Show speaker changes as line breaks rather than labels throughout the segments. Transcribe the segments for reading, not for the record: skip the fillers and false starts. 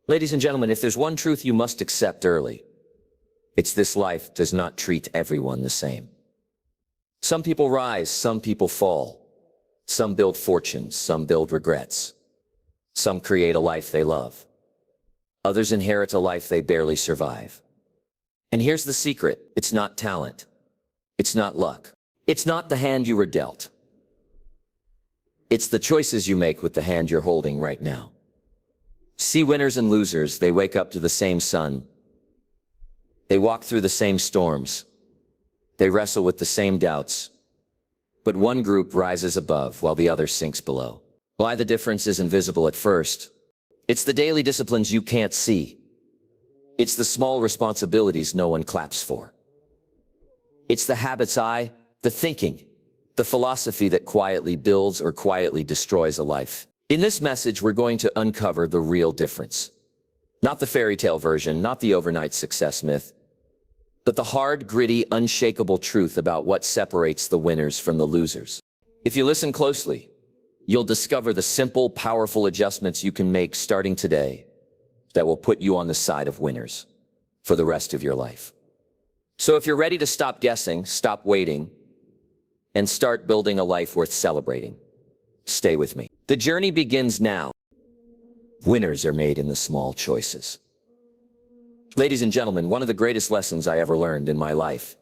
Ladies and gentlemen, if there's one truth you must accept early, it's this: life does not treat everyone the same. Some people rise, some people fall. Some build fortunes, some build regrets. Some create a life they love. Others inherit a life they barely survive. And here's the secret: it's not talent. It's not luck. It's not the hand you were dealt. It's the choices you make with the hand you're holding right now. See, winners and losers, they wake up to the same sun. They walk through the same storms. They wrestle with the same doubts. But one group rises above while the other sinks below. Why the difference is invisible at first? It's the daily disciplines you can't see. It's the small responsibilities no one claps for. It's the habits, the thinking, the philosophy that quietly builds or quietly destroys a life. In this message, we're going to uncover the real difference. Not the fairy tale version, not the overnight success myth, but the hard, gritty, unshakable truth about what separates the winners from the losers. If you listen closely, you'll discover the simple, powerful adjustments you can make starting today that will put you on the side of winners for the rest of your life. So if you're ready to stop guessing, stop waiting, and start building a life worth celebrating, stay with me. The journey begins now. Winners are made in the small choices. Ladies and gentlemen, one of the greatest lessons I ever learned in my life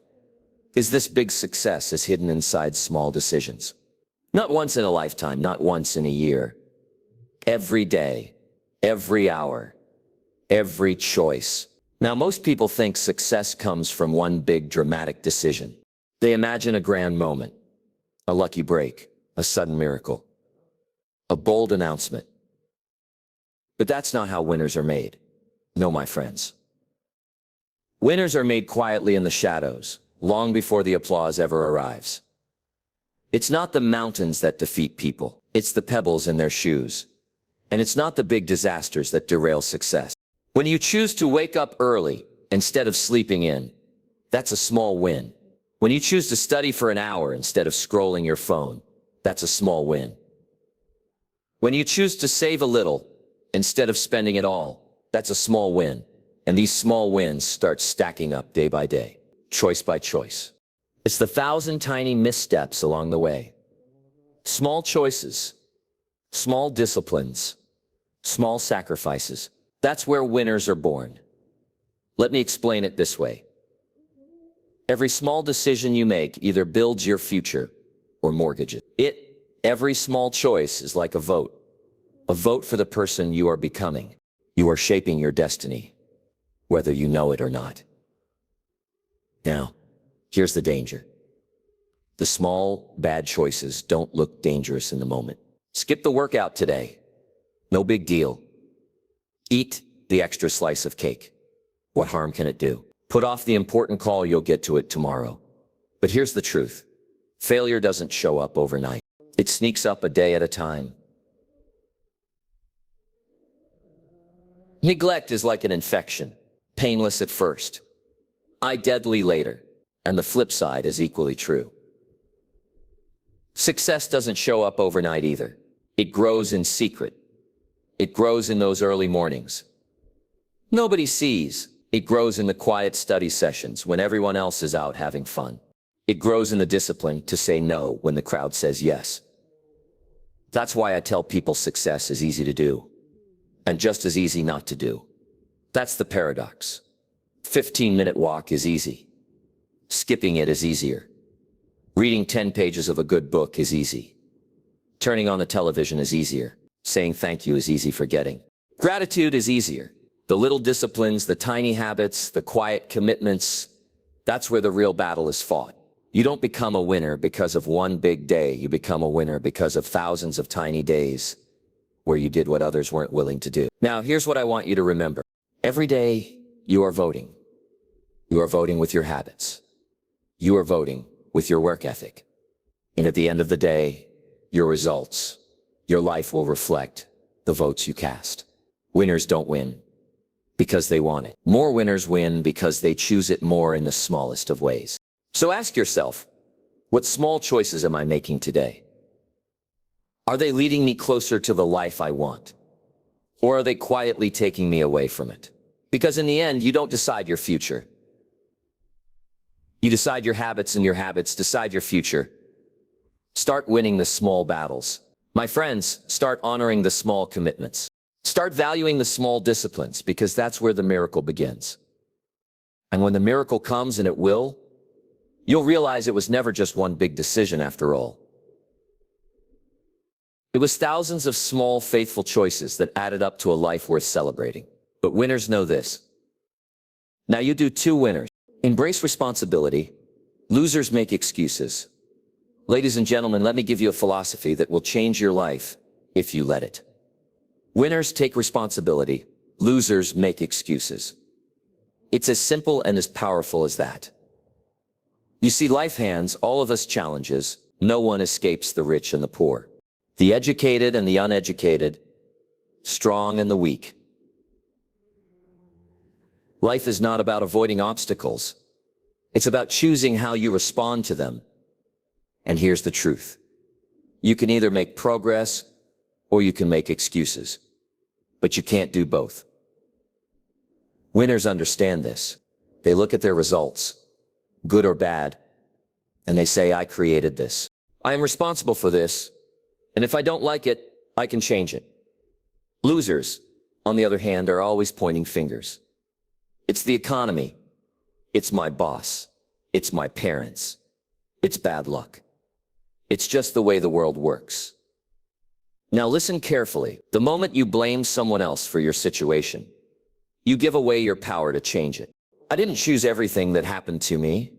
is this: big success is hidden inside small decisions. Not once in a lifetime, not once in a year. Every day, every hour, every choice. Now, most people think success comes from one big dramatic decision. They imagine a grand moment, a lucky break, a sudden miracle, a bold announcement. But that's not how winners are made. No, my friends. Winners are made quietly in the shadows, long before the applause ever arrives. It's not the mountains that defeat people. It's the pebbles in their shoes. And it's not the big disasters that derail success. When you choose to wake up early instead of sleeping in, that's a small win. When you choose to study for an hour instead of scrolling your phone, that's a small win. When you choose to save a little instead of spending it all, that's a small win. And these small wins start stacking up day by day, choice by choice. It's the 1,000 tiny missteps along the way. Small choices, small disciplines, small sacrifices. That's where winners are born. Let me explain it this way. Every small decision you make either builds your future or mortgages it. Every small choice is like a vote for the person you are becoming. You are shaping your destiny, whether you know it or not. Now, here's the danger. The small, bad choices don't look dangerous in the moment. Skip the workout today. No big deal. Eat the extra slice of cake. What harm can it do? Put off the important call, you'll get to it tomorrow. But here's the truth. Failure doesn't show up overnight. It sneaks up a day at a time. Neglect is like an infection, painless at first, deadly later, and the flip side is equally true. Success doesn't show up overnight either. It grows in secret. It grows in those early mornings nobody sees. It grows in the quiet study sessions when everyone else is out having fun. It grows in the discipline to say no when the crowd says yes. That's why I tell people success is easy to do, and just as easy not to do. That's the paradox. 15-minute walk is easy. Skipping it is easier. Reading 10 pages of a good book is easy. Turning on the television is easier. Saying thank you is easy. Forgetting gratitude is easier. The little disciplines, the tiny habits, the quiet commitments, that's where the real battle is fought. You don't become a winner because of one big day. You become a winner because of thousands of tiny days where you did what others weren't willing to do. Now, here's what I want you to remember. Every day, you are voting. You are voting with your habits. You are voting with your work ethic. And at the end of the day, your results, your life will reflect the votes you cast. Winners don't win because they want it. More winners win because they choose it more in the smallest of ways. So ask yourself, what small choices am I making today? Are they leading me closer to the life I want? Or are they quietly taking me away from it? Because in the end, you don't decide your future. You decide your habits, and your habits decide your future. Start winning the small battles. My friends, start honoring the small commitments. Start valuing the small disciplines, because that's where the miracle begins. And when the miracle comes, and it will, you'll realize it was never just one big decision after all. It was thousands of small, faithful choices that added up to a life worth celebrating. But winners know this. Now you do two winners. Embrace responsibility. Losers make excuses. Ladies and gentlemen, let me give you a philosophy that will change your life if you let it. Winners take responsibility. Losers make excuses. It's as simple and as powerful as that. You see, life hands all of us challenges. No one escapes the rich and the poor, the educated and the uneducated, strong and the weak. Life is not about avoiding obstacles. It's about choosing how you respond to them. And here's the truth. You can either make progress or you can make excuses. But you can't do both. Winners understand this. They look at their results, good or bad, and they say, I created this. I am responsible for this. And if I don't like it, I can change it. Losers, on the other hand, are always pointing fingers. It's the economy. It's my boss. It's my parents. It's bad luck. It's just the way the world works. Now listen carefully. The moment you blame someone else for your situation, you give away your power to change it. I didn't choose everything that happened to me,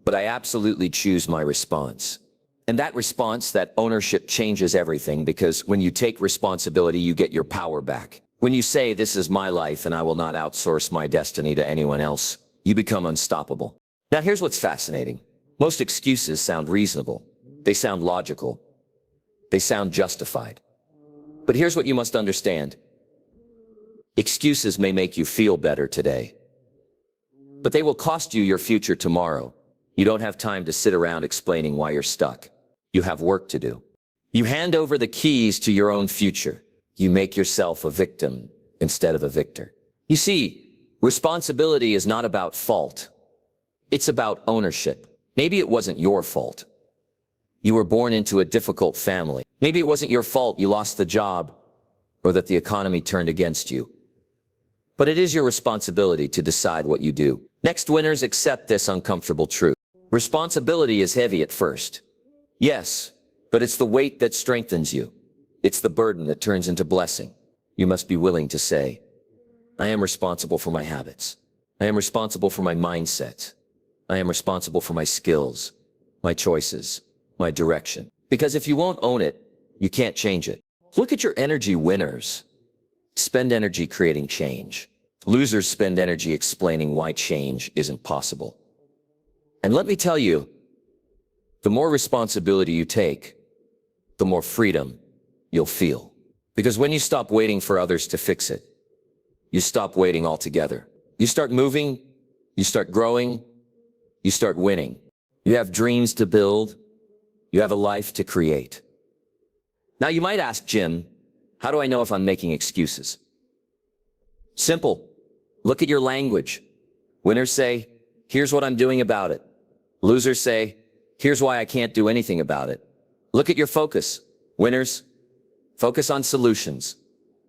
but I absolutely choose my response. And that response, that ownership, changes everything, because when you take responsibility, you get your power back. When you say, this is my life and I will not outsource my destiny to anyone else, you become unstoppable. Now here's what's fascinating. Most excuses sound reasonable. They sound logical. They sound justified. But here's what you must understand. Excuses may make you feel better today, but they will cost you your future tomorrow. You don't have time to sit around explaining why you're stuck. You have work to do. You hand over the keys to your own future. You make yourself a victim instead of a victor. You see, responsibility is not about fault. It's about ownership. Maybe it wasn't your fault. You were born into a difficult family. Maybe it wasn't your fault you lost the job or that the economy turned against you. But it is your responsibility to decide what you do. Next, winners accept this uncomfortable truth. Responsibility is heavy at first. Yes, but it's the weight that strengthens you. It's the burden that turns into blessing. You must be willing to say, I am responsible for my habits. I am responsible for my mindset. I am responsible for my skills, my choices, my direction. Because if you won't own it, you can't change it. Look at your energy. Winners spend energy creating change. Losers spend energy explaining why change isn't possible. And let me tell you, the more responsibility you take, the more freedom you'll feel. Because when you stop waiting for others to fix it, you stop waiting altogether. You start moving, you start growing, you start winning. You have dreams to build, you have a life to create. Now you might ask, Jim, how do I know if I'm making excuses? Simple. Look at your language. Winners say, here's what I'm doing about it. Losers say, here's why I can't do anything about it. Look at your focus. Winners, focus on solutions.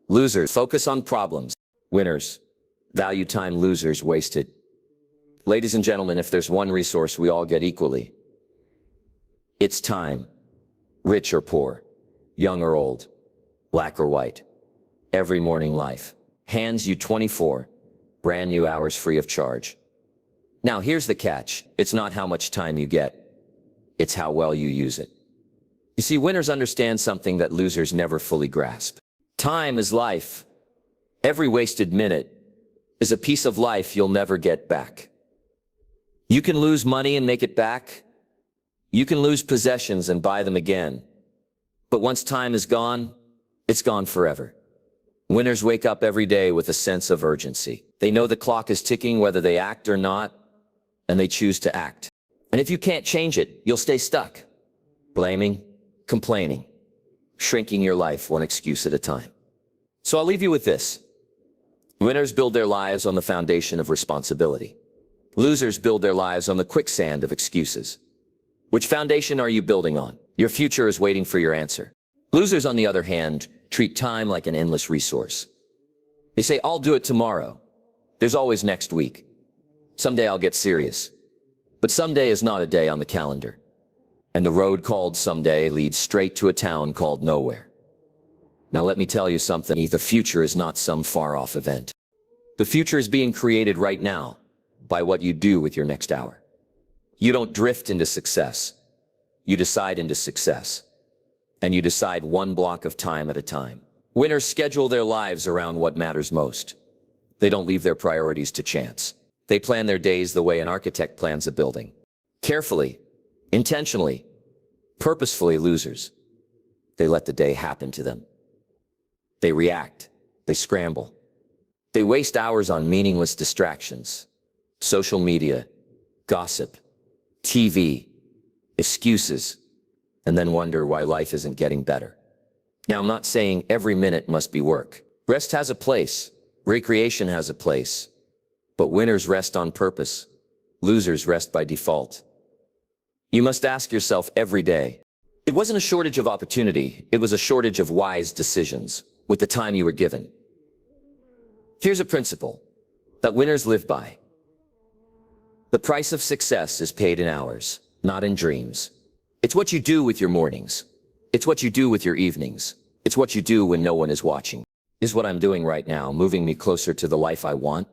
Losers, focus on problems. Winners, value time. Losers, waste it. Ladies and gentlemen, if there's one resource we all get equally, it's time. Rich or poor, young or old, black or white. Every morning life hands you 24 brand new hours free of charge. Now here's the catch. It's not how much time you get. It's how well you use it. You see, winners understand something that losers never fully grasp. Time is life. Every wasted minute is a piece of life you'll never get back. You can lose money and make it back. You can lose possessions and buy them again. But once time is gone, it's gone forever. Winners wake up every day with a sense of urgency. They know the clock is ticking whether they act or not, and they choose to act. And if you can't change it, you'll stay stuck, blaming, complaining, shrinking your life one excuse at a time. So I'll leave you with this. Winners build their lives on the foundation of responsibility. Losers build their lives on the quicksand of excuses. Which foundation are you building on? Your future is waiting for your answer. Losers, on the other hand, treat time like an endless resource. They say, I'll do it tomorrow. There's always next week. Someday I'll get serious. But someday is not a day on the calendar. And the road called someday leads straight to a town called nowhere. Now let me tell you something, the future is not some far-off event. The future is being created right now by what you do with your next hour. You don't drift into success. You decide into success. And you decide one block of time at a time. Winners schedule their lives around what matters most. They don't leave their priorities to chance. They plan their days the way an architect plans a building. Carefully, intentionally, purposefully. Losers, they let the day happen to them. They react. They scramble. They waste hours on meaningless distractions. Social media, gossip, TV, excuses, and then wonder why life isn't getting better. Now, I'm not saying every minute must be work. Rest has a place. Recreation has a place. But winners rest on purpose. Losers rest by default. You must ask yourself every day, it wasn't a shortage of opportunity, it was a shortage of wise decisions with the time you were given. Here's a principle that winners live by. The price of success is paid in hours, not in dreams. It's what you do with your mornings. It's what you do with your evenings. It's what you do when no one is watching. Is what I'm doing right now moving me closer to the life I want?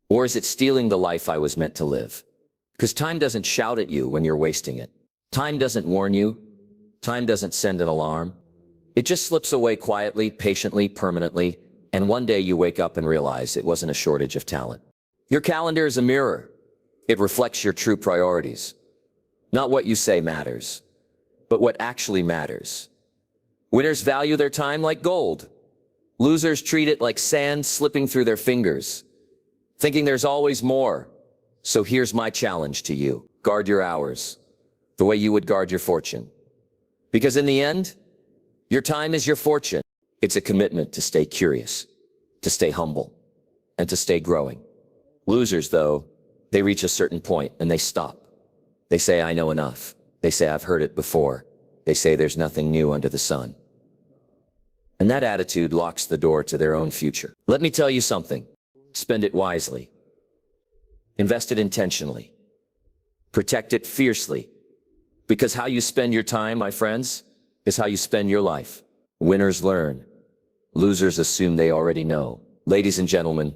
Or is it stealing the life I was meant to live? Because time doesn't shout at you when you're wasting it. Time doesn't warn you. Time doesn't send an alarm. It just slips away quietly, patiently, permanently, and one day you wake up and realize it wasn't a shortage of talent. Your calendar is a mirror. It reflects your true priorities. Not what you say matters, but what actually matters. Winners value their time like gold. Losers treat it like sand slipping through their fingers, thinking there's always more. So here's my challenge to you. Guard your hours the way you would guard your fortune. Because in the end, your time is your fortune. It's a commitment to stay curious, to stay humble, and to stay growing. Losers, though, they reach a certain point and they stop. They say, I know enough. They say, I've heard it before. They say there's nothing new under the sun. And that attitude locks the door to their own future. Let me tell you something. Spend it wisely. Invest it intentionally. Protect it fiercely. Because how you spend your time, my friends, is how you spend your life. Winners learn. Losers assume they already know. Ladies and gentlemen,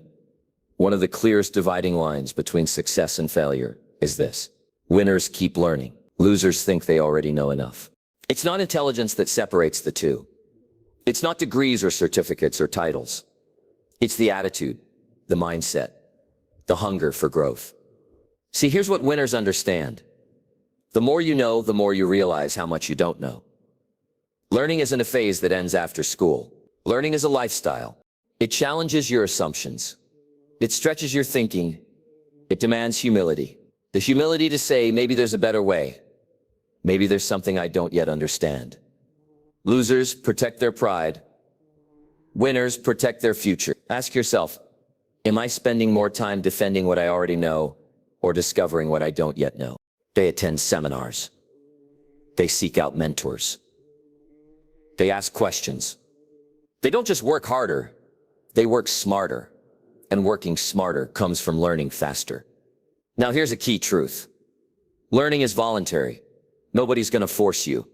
one of the clearest dividing lines between success and failure is this. Winners keep learning. Losers think they already know enough. It's not intelligence that separates the two. It's not degrees or certificates or titles. It's the attitude, the mindset, the hunger for growth. See, here's what winners understand. The more you know, the more you realize how much you don't know. Learning isn't a phase that ends after school. Learning is a lifestyle. It challenges your assumptions. It stretches your thinking. It demands humility. The humility to say, maybe there's a better way. Maybe there's something I don't yet understand. Losers protect their pride. Winners protect their future. Ask yourself, am I spending more time defending what I already know or discovering what I don't yet know? They attend seminars. They seek out mentors. They ask questions. They don't just work harder, they work smarter. And working smarter comes from learning faster. Now here's a key truth. Learning is voluntary. Nobody's going to force you.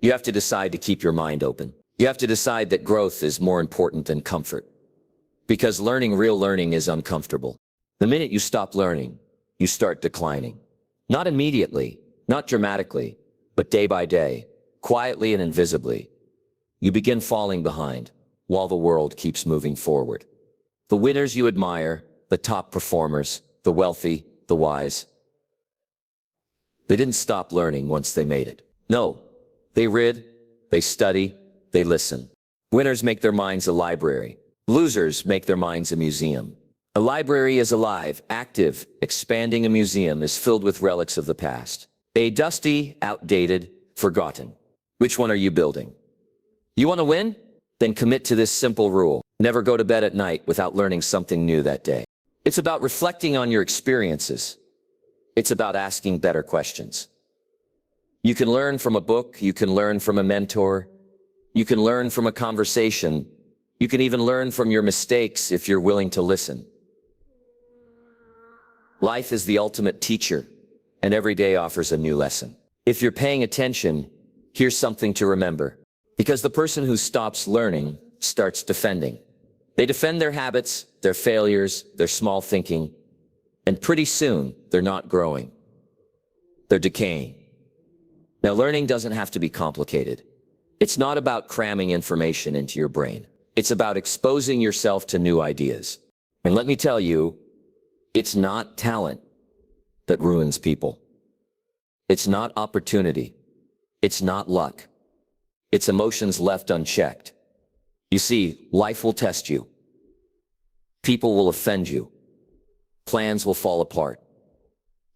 You have to decide to keep your mind open. You have to decide that growth is more important than comfort. Because real learning is uncomfortable. The minute you stop learning, you start declining. Not immediately, not dramatically, but day by day, quietly and invisibly. You begin falling behind while the world keeps moving forward. The winners you admire, the top performers, the wealthy, the wise, they didn't stop learning once they made it. No, they read, they study, they listen. Winners make their minds a library. Losers make their minds a museum. A library is alive, active, expanding. A museum is filled with relics of the past. A dusty, outdated, forgotten. Which one are you building? You want to win? Then commit to this simple rule. Never go to bed at night without learning something new that day. It's about reflecting on your experiences. It's about asking better questions. You can learn from a book, you can learn from a mentor, you can learn from a conversation, you can even learn from your mistakes if you're willing to listen. Life is the ultimate teacher, and every day offers a new lesson. If you're paying attention, here's something to remember. Because the person who stops learning starts defending. They defend their habits, their failures, their small thinking, and pretty soon they're not growing. They're decaying. Now, learning doesn't have to be complicated. It's not about cramming information into your brain. It's about exposing yourself to new ideas. And let me tell you, it's not talent that ruins people. It's not opportunity. It's not luck. It's emotions left unchecked. You see, life will test you. People will offend you. Plans will fall apart.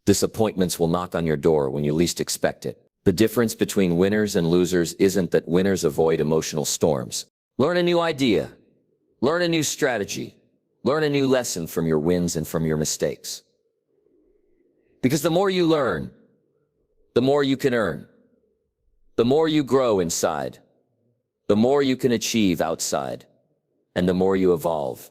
Disappointments will knock on your door when you least expect it. The difference between winners and losers isn't that winners avoid emotional storms. Learn a new idea. Learn a new strategy. Learn a new lesson from your wins and from your mistakes. Because the more you learn, the more you can earn. The more you grow inside, the more you can achieve outside, and the more you evolve,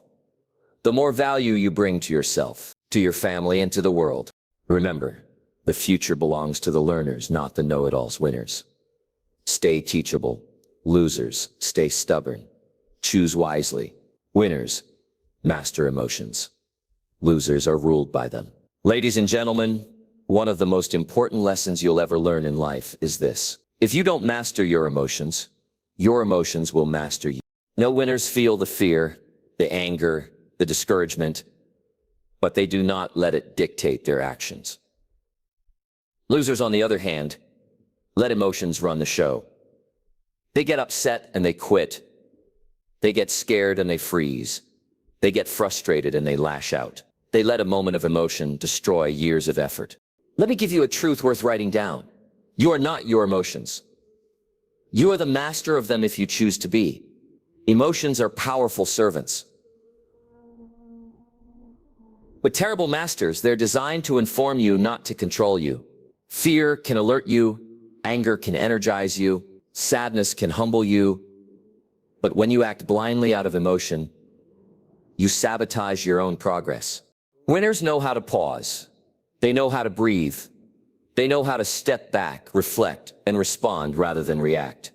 the more value you bring to yourself, to your family, and to the world. Remember, the future belongs to the learners, not the know-it-alls winners. Stay teachable. Losers, stay stubborn. Choose wisely. Winners, master emotions. Losers are ruled by them. Ladies and gentlemen, one of the most important lessons you'll ever learn in life is this. If you don't master your emotions will master you. No winners feel the fear, the anger, the discouragement, but they do not let it dictate their actions. Losers, on the other hand, let emotions run the show. They get upset and they quit. They get scared and they freeze. They get frustrated and they lash out. They let a moment of emotion destroy years of effort. Let me give you a truth worth writing down. You are not your emotions. You are the master of them if you choose to be. Emotions are powerful servants. But terrible masters, they're designed to inform you, not to control you. Fear can alert you, anger can energize you, sadness can humble you. But when you act blindly out of emotion, you sabotage your own progress. Winners know how to pause. They know how to breathe. They know how to step back, reflect, and respond rather than react.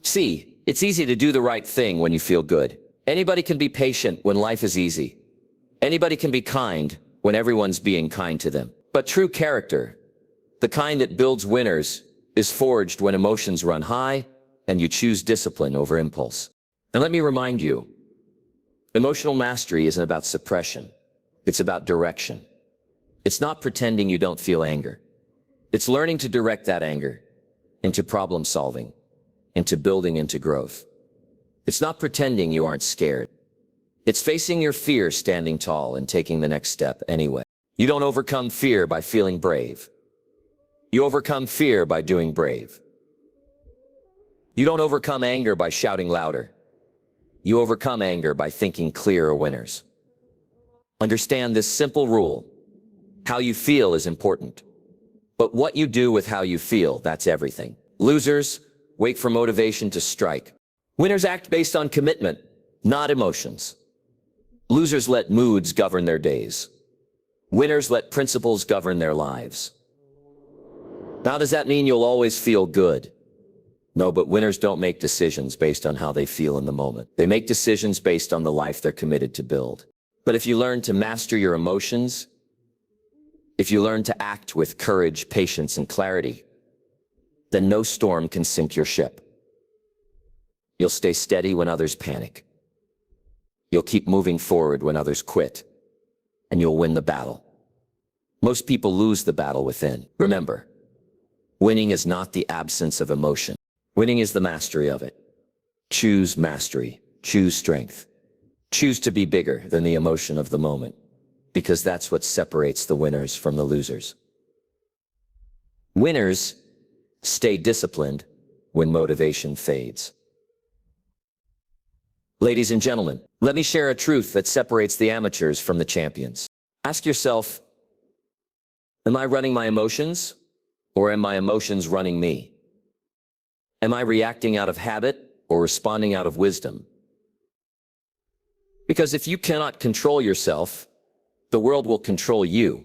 See, it's easy to do the right thing when you feel good. Anybody can be patient when life is easy. Anybody can be kind when everyone's being kind to them. But true character, the kind that builds winners, is forged when emotions run high and you choose discipline over impulse. And let me remind you, emotional mastery isn't about suppression. It's about direction. It's not pretending you don't feel anger. It's learning to direct that anger into problem solving, into building, into growth. It's not pretending you aren't scared. It's facing your fear, standing tall, and taking the next step anyway. You don't overcome fear by feeling brave. You overcome fear by doing brave. You don't overcome anger by shouting louder. You overcome anger by thinking clearer winners. Understand this simple rule. How you feel is important. But what you do with how you feel, that's everything. Losers wait for motivation to strike. Winners act based on commitment, not emotions. Losers let moods govern their days. Winners let principles govern their lives. Now, does that mean you'll always feel good? No, but winners don't make decisions based on how they feel in the moment. They make decisions based on the life they're committed to build. But if you learn to master your emotions, if you learn to act with courage, patience, and clarity, then no storm can sink your ship. You'll stay steady when others panic. You'll keep moving forward when others quit, and you'll win the battle. Most people lose the battle within. Remember, winning is not the absence of emotion. Winning is the mastery of it. Choose mastery. Choose strength. Choose to be bigger than the emotion of the moment, because that's what separates the winners from the losers. Winners stay disciplined when motivation fades. Ladies and gentlemen, let me share a truth that separates the amateurs from the champions. Ask yourself, am I running my emotions, or am my emotions running me? Am I reacting out of habit or responding out of wisdom? Because if you cannot control yourself, the world will control you.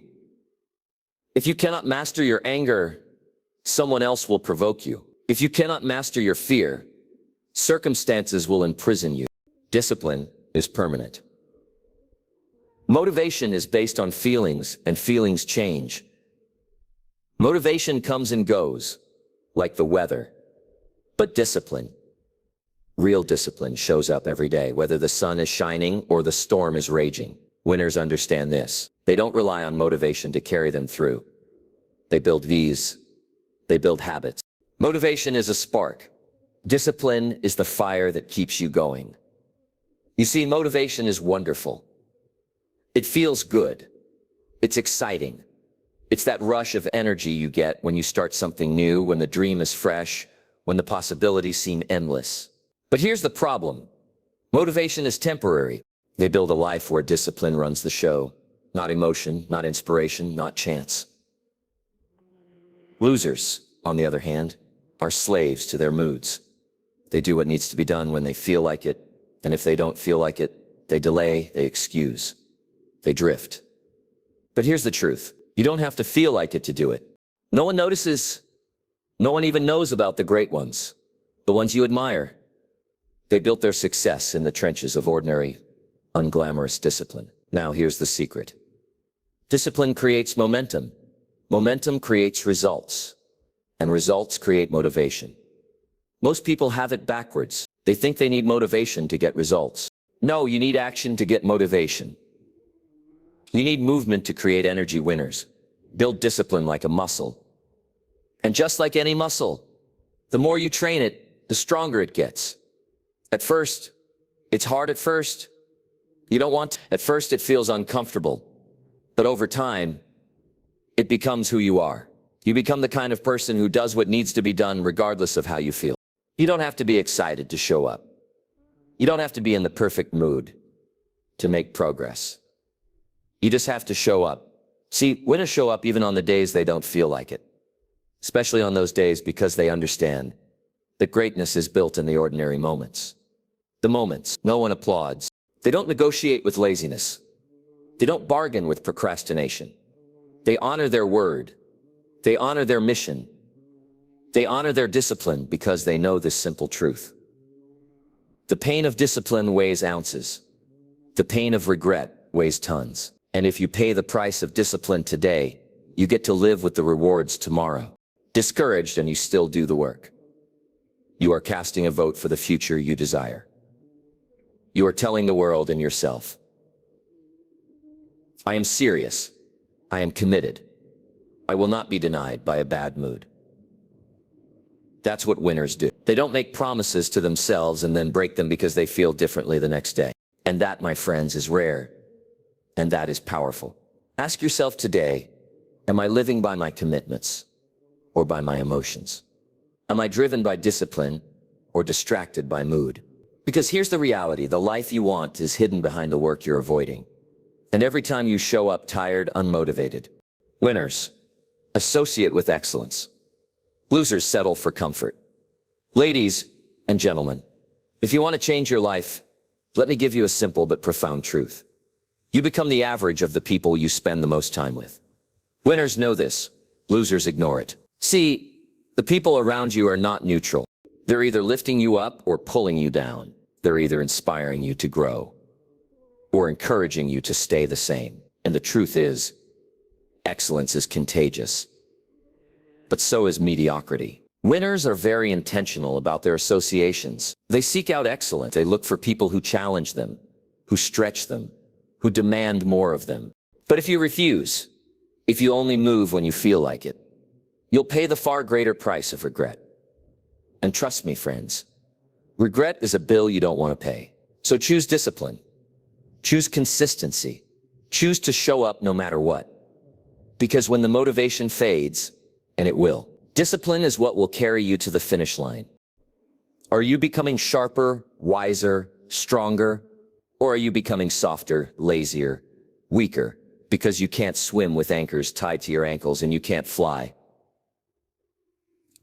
If you cannot master your anger, someone else will provoke you. If you cannot master your fear, circumstances will imprison you. Discipline is permanent. Motivation is based on feelings, and feelings change. Motivation comes and goes, like the weather. But discipline, real discipline, shows up every day, whether the sun is shining or the storm is raging. Winners understand this. They don't rely on motivation to carry them through. They build V's. They build habits. Motivation is a spark. Discipline is the fire that keeps you going. You see, motivation is wonderful. It feels good. It's exciting. It's that rush of energy you get when you start something new, when the dream is fresh, when the possibilities seem endless. But here's the problem. Motivation is temporary. They build a life where discipline runs the show. Not emotion, not inspiration, not chance. Losers, on the other hand, are slaves to their moods. They do what needs to be done when they feel like it, and if they don't feel like it, they delay, they excuse, they drift. But here's the truth. You don't have to feel like it to do it. No one notices. No one even knows about the great ones, the ones you admire. They built their success in the trenches of ordinary, unglamorous discipline. Now here's the secret. Discipline creates momentum. Momentum creates results. And results create motivation. Most people have it backwards. They think they need motivation to get results. No, you need action to get motivation. You need movement to create energy winners. Build discipline like a muscle. And just like any muscle, the more you train it, the stronger it gets. At first, it's hard at first. You don't want to. At first it feels uncomfortable. But over time, it becomes who you are. You become the kind of person who does what needs to be done regardless of how you feel. You don't have to be excited to show up. You don't have to be in the perfect mood to make progress. You just have to show up. See, winners show up even on the days they don't feel like it. Especially on those days, because they understand that greatness is built in the ordinary moments. The moments no one applauds. They don't negotiate with laziness. They don't bargain with procrastination. They honor their word. They honor their mission. They honor their discipline because they know this simple truth. The pain of discipline weighs ounces. The pain of regret weighs tons. And if you pay the price of discipline today, you get to live with the rewards tomorrow. Discouraged and you still do the work. You are casting a vote for the future you desire. You are telling the world and yourself, I am serious. I am committed. I will not be denied by a bad mood. That's what winners do. They don't make promises to themselves and then break them because they feel differently the next day. And that, my friends, is rare. And that is powerful. Ask yourself today, am I living by my commitments or by my emotions? Am I driven by discipline or distracted by mood? Because here's the reality, the life you want is hidden behind the work you're avoiding. And every time you show up tired, unmotivated, winners associate with excellence. Losers settle for comfort. Ladies and gentlemen, if you want to change your life, let me give you a simple but profound truth. You become the average of the people you spend the most time with. Winners know this. Losers ignore it. See, the people around you are not neutral. They're either lifting you up or pulling you down. They're either inspiring you to grow or encouraging you to stay the same. And the truth is, excellence is contagious. But so is mediocrity. Winners are very intentional about their associations. They seek out excellence. They look for people who challenge them, who stretch them, who demand more of them. But if you refuse, if you only move when you feel like it, you'll pay the far greater price of regret. And trust me, friends, regret is a bill you don't want to pay. So choose discipline. Choose consistency. Choose to show up no matter what. Because when the motivation fades, and it will, discipline is what will carry you to the finish line. Are you becoming sharper, wiser, stronger, or are you becoming softer, lazier, weaker, because you can't swim with anchors tied to your ankles and you can't fly?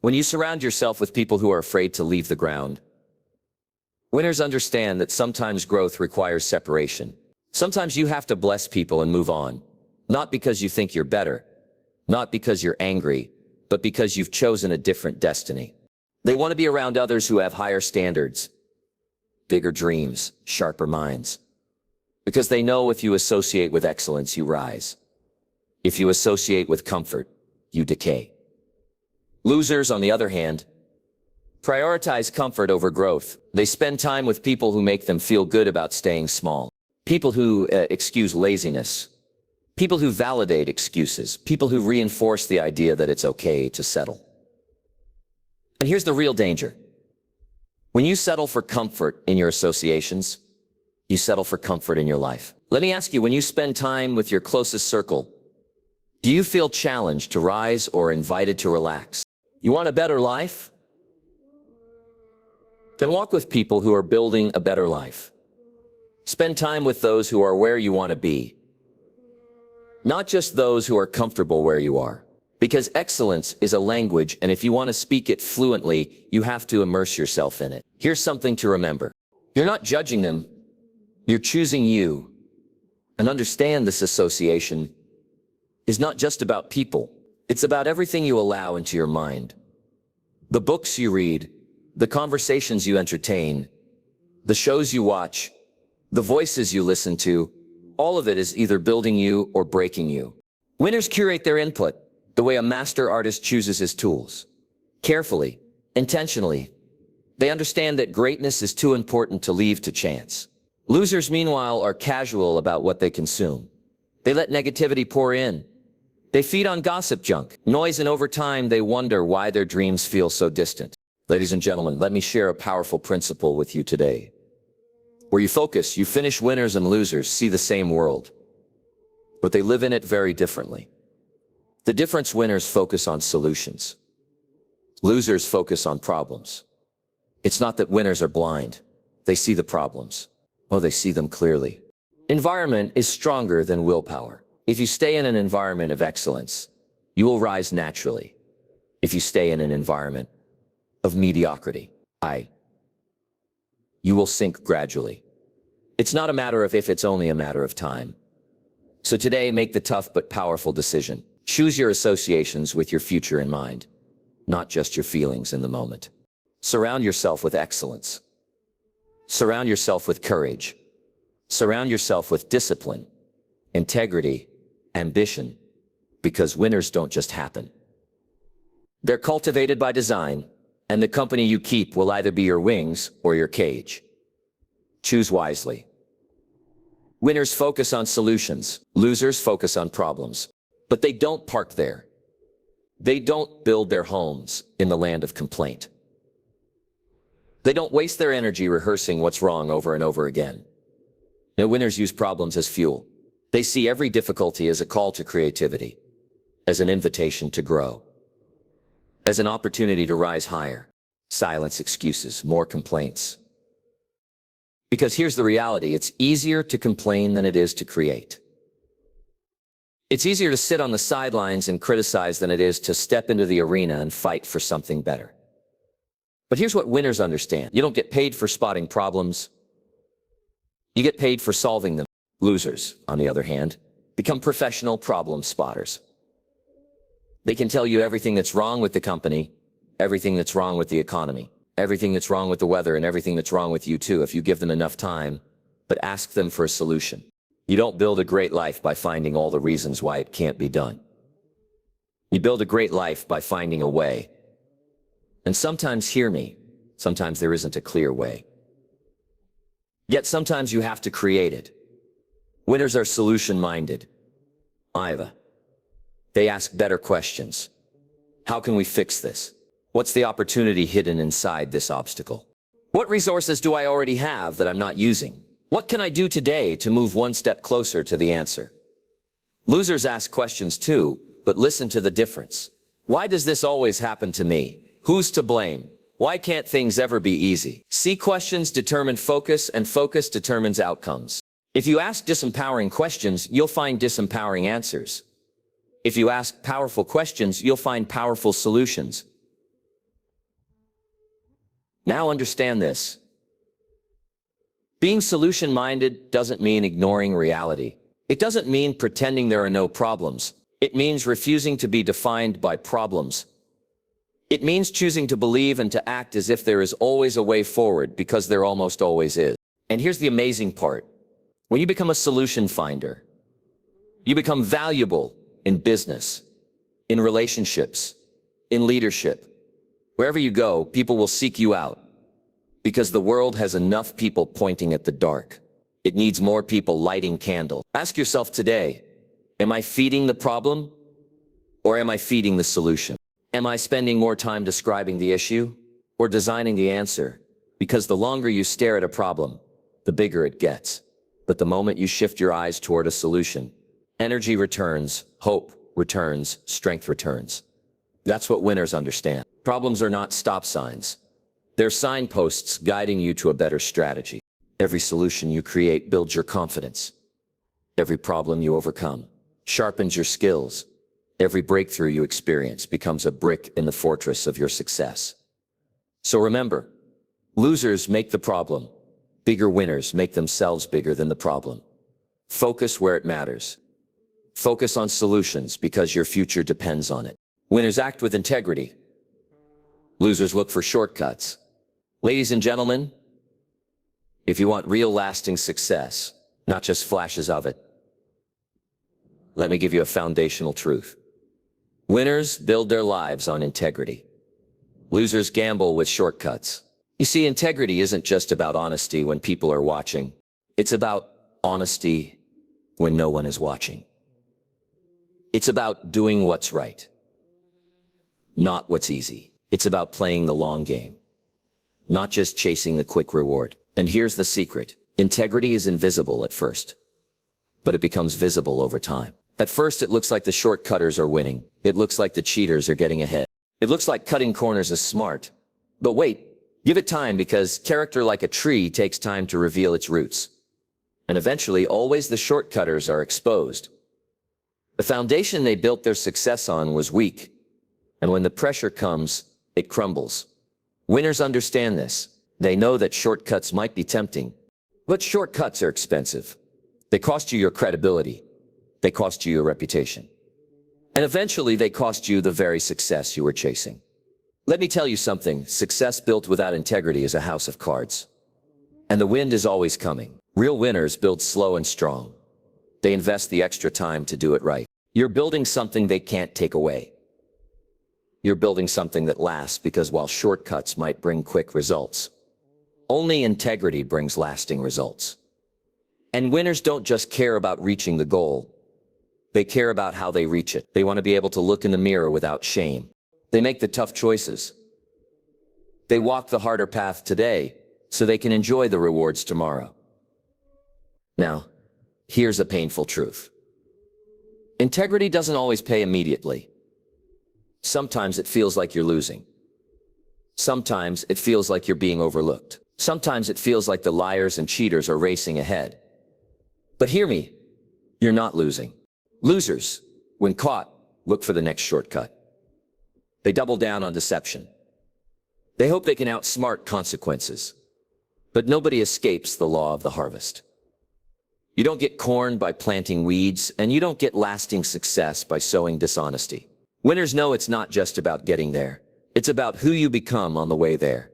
When you surround yourself with people who are afraid to leave the ground, winners understand that sometimes growth requires separation. Sometimes you have to bless people and move on, not because you think you're better, not because you're angry, but because you've chosen a different destiny. They want to be around others who have higher standards, bigger dreams, sharper minds. Because they know if you associate with excellence, you rise. If you associate with comfort, you decay. Losers, on the other hand, prioritize comfort over growth. They spend time with people who make them feel good about staying small. People who excuse laziness. People who validate excuses. People who reinforce the idea that it's okay to settle. And here's the real danger. When you settle for comfort in your associations, you settle for comfort in your life. Let me ask you, when you spend time with your closest circle, do you feel challenged to rise or invited to relax? You want a better life? Then walk with people who are building a better life. Spend time with those who are where you want to be, not just those who are comfortable where you are. Because excellence is a language, and if you want to speak it fluently, you have to immerse yourself in it. Here's something to remember. You're not judging them. You're choosing you. And understand this association is not just about people. It's about everything you allow into your mind. The books you read, the conversations you entertain, the shows you watch, the voices you listen to, all of it is either building you or breaking you. Winners curate their input the way a master artist chooses his tools. Carefully, intentionally. They understand that greatness is too important to leave to chance. Losers, meanwhile, are casual about what they consume. They let negativity pour in. They feed on gossip junk, noise, and over time they wonder why their dreams feel so distant. Ladies and gentlemen, let me share a powerful principle with you today. Where you focus, you finish. Winners and losers see the same world, but they live in it very differently. The difference: winners focus on solutions. Losers focus on problems. It's not that winners are blind. They see the problems. Oh, they see them clearly. Environment is stronger than willpower. If you stay in an environment of excellence, you will rise naturally. If you stay in an environment of mediocrity, you will sink gradually. It's not a matter of if, it's only a matter of time. So today, make the tough but powerful decision. Choose your associations with your future in mind, not just your feelings in the moment. Surround yourself with excellence. Surround yourself with courage. Surround yourself with discipline, integrity, ambition, because winners don't just happen. They're cultivated by design, and the company you keep will either be your wings or your cage. Choose wisely. Winners focus on solutions. Losers focus on problems. But they don't park there. They don't build their homes in the land of complaint. They don't waste their energy rehearsing what's wrong over and over again. No, winners use problems as fuel. They see every difficulty as a call to creativity, as an invitation to grow, as an opportunity to rise higher. Silence excuses, more complaints. Because here's the reality: it's easier to complain than it is to create. It's easier to sit on the sidelines and criticize than it is to step into the arena and fight for something better. But here's what winners understand. You don't get paid for spotting problems. You get paid for solving them. Losers, on the other hand, become professional problem spotters. They can tell you everything that's wrong with the company, everything that's wrong with the economy, everything that's wrong with the weather, and everything that's wrong with you too, if you give them enough time, but ask them for a solution. You don't build a great life by finding all the reasons why it can't be done. You build a great life by finding a way. And sometimes, hear me, sometimes there isn't a clear way. Yet sometimes you have to create it. Winners are solution-minded. They ask better questions. How can we fix this? What's the opportunity hidden inside this obstacle? What resources do I already have that I'm not using? What can I do today to move one step closer to the answer? Losers ask questions too, but listen to the difference. Why does this always happen to me? Who's to blame? Why can't things ever be easy? See, questions determine focus, and focus determines outcomes. If you ask disempowering questions, you'll find disempowering answers. If you ask powerful questions, you'll find powerful solutions. Now understand this. Being solution-minded doesn't mean ignoring reality. It doesn't mean pretending there are no problems. It means refusing to be defined by problems. It means choosing to believe and to act as if there is always a way forward, because there almost always is. And here's the amazing part. When you become a solution finder, you become valuable in business, in relationships, in leadership. Wherever you go, people will seek you out, because the world has enough people pointing at the dark. It needs more people lighting candles. Ask yourself today, am I feeding the problem, or am I feeding the solution? Am I spending more time describing the issue or designing the answer? Because the longer you stare at a problem, the bigger it gets. But the moment you shift your eyes toward a solution, energy returns, hope returns, strength returns. That's what winners understand. Problems are not stop signs. They're signposts guiding you to a better strategy. Every solution you create builds your confidence. Every problem you overcome sharpens your skills. Every breakthrough you experience becomes a brick in the fortress of your success. So remember, losers make the problem. Bigger winners make themselves bigger than the problem. Focus where it matters. Focus on solutions, because your future depends on it. Winners act with integrity. Losers look for shortcuts. Ladies and gentlemen, if you want real lasting success, not just flashes of it, let me give you a foundational truth. Winners build their lives on integrity. Losers gamble with shortcuts. You see, integrity isn't just about honesty when people are watching. It's about honesty when no one is watching. It's about doing what's right, not what's easy. It's about playing the long game, not just chasing the quick reward. And here's the secret. Integrity is invisible at first, but it becomes visible over time. At first, it looks like the shortcutters are winning. It looks like the cheaters are getting ahead. It looks like cutting corners is smart. But wait, give it time, because character, like a tree, takes time to reveal its roots. And eventually, always the shortcutters are exposed. The foundation they built their success on was weak. And when the pressure comes, it crumbles. Winners understand this. They know that shortcuts might be tempting, but shortcuts are expensive. They cost you your credibility. They cost you your reputation. And eventually they cost you the very success you were chasing. Let me tell you something. Success built without integrity is a house of cards. And the wind is always coming. Real winners build slow and strong. They invest the extra time to do it right. You're building something they can't take away. You're building something that lasts, because while shortcuts might bring quick results, only integrity brings lasting results. And winners don't just care about reaching the goal. They care about how they reach it. They want to be able to look in the mirror without shame. They make the tough choices. They walk the harder path today so they can enjoy the rewards tomorrow. Now, here's a painful truth. Integrity doesn't always pay immediately. Sometimes it feels like you're losing. Sometimes it feels like you're being overlooked. Sometimes it feels like the liars and cheaters are racing ahead. But hear me, you're not losing. Losers, when caught, look for the next shortcut. They double down on deception. They hope they can outsmart consequences. But nobody escapes the law of the harvest. You don't get corn by planting weeds, and you don't get lasting success by sowing dishonesty. Winners know it's not just about getting there. It's about who you become on the way there.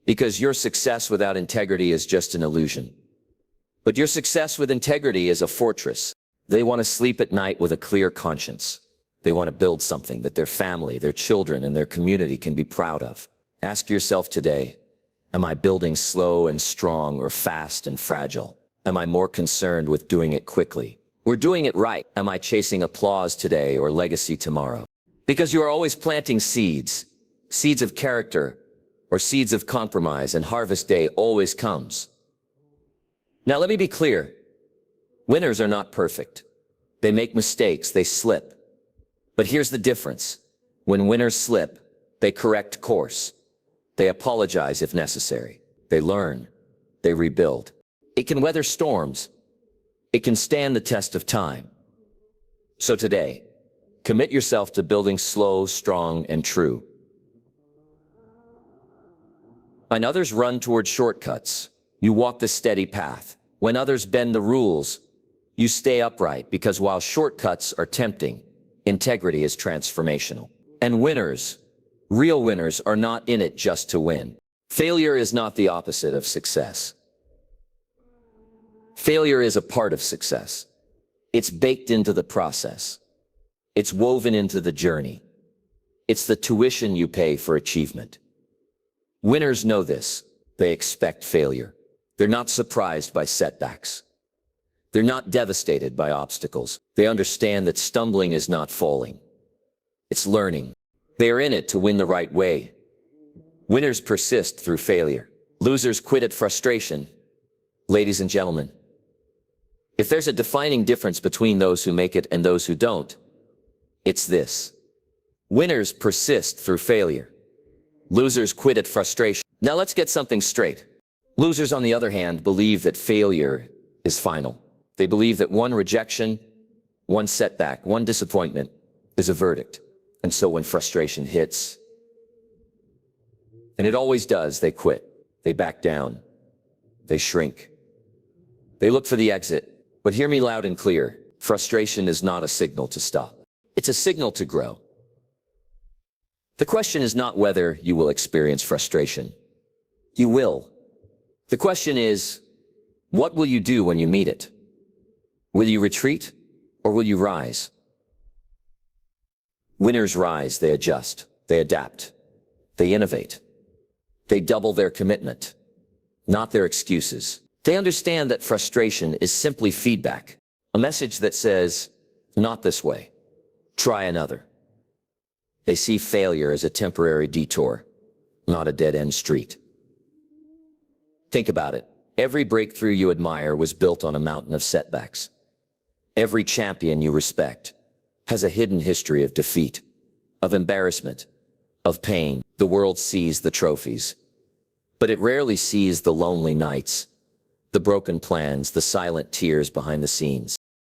Because your success without integrity is just an illusion. But your success with integrity is a fortress. They want to sleep at night with a clear conscience. They want to build something that their family, their children, and their community can be proud of. Ask yourself today, am I building slow and strong, or fast and fragile? Am I more concerned with doing it quickly, or doing it right? Am I chasing applause today or legacy tomorrow? Because you are always planting seeds, seeds of character, or seeds of compromise, and harvest day always comes. Now let me be clear. Winners are not perfect. They make mistakes, they slip. But here's the difference. When winners slip, they correct course. They apologize if necessary. They learn. They rebuild. It can weather storms. It can stand the test of time. So today, commit yourself to building slow, strong, and true. When others run toward shortcuts, you walk the steady path. When others bend the rules, you stay upright, because while shortcuts are tempting, integrity is transformational. And winners, real winners, are not in it just to win. Failure is not the opposite of success. Failure is a part of success. It's baked into the process. It's woven into the journey. It's the tuition you pay for achievement. Winners know this. They expect failure. They're not surprised by setbacks. They're not devastated by obstacles. They understand that stumbling is not falling. It's learning. They are in it to win the right way. Winners persist through failure. Losers quit at frustration. Ladies and gentlemen, if there's a defining difference between those who make it and those who don't, it's this. Winners persist through failure. Losers quit at frustration. Now let's get something straight. Losers, on the other hand, believe that failure is final. They believe that one rejection, one setback, one disappointment is a verdict. And so when frustration hits, and it always does, they quit. They back down. They shrink. They look for the exit. But hear me loud and clear. Frustration is not a signal to stop. It's a signal to grow. The question is not whether you will experience frustration. You will. The question is, what will you do when you meet it? Will you retreat, or will you rise? Winners rise. They adjust. They adapt. They innovate. They double their commitment, not their excuses. They understand that frustration is simply feedback, a message that says, not this way. Try another. They see failure as a temporary detour, not a dead-end street. Think about it. Every breakthrough you admire was built on a mountain of setbacks. Every champion you respect has a hidden history of defeat, of embarrassment, of pain. The world sees the trophies, but it rarely sees the lonely nights, the broken plans, the silent tears behind the scenes.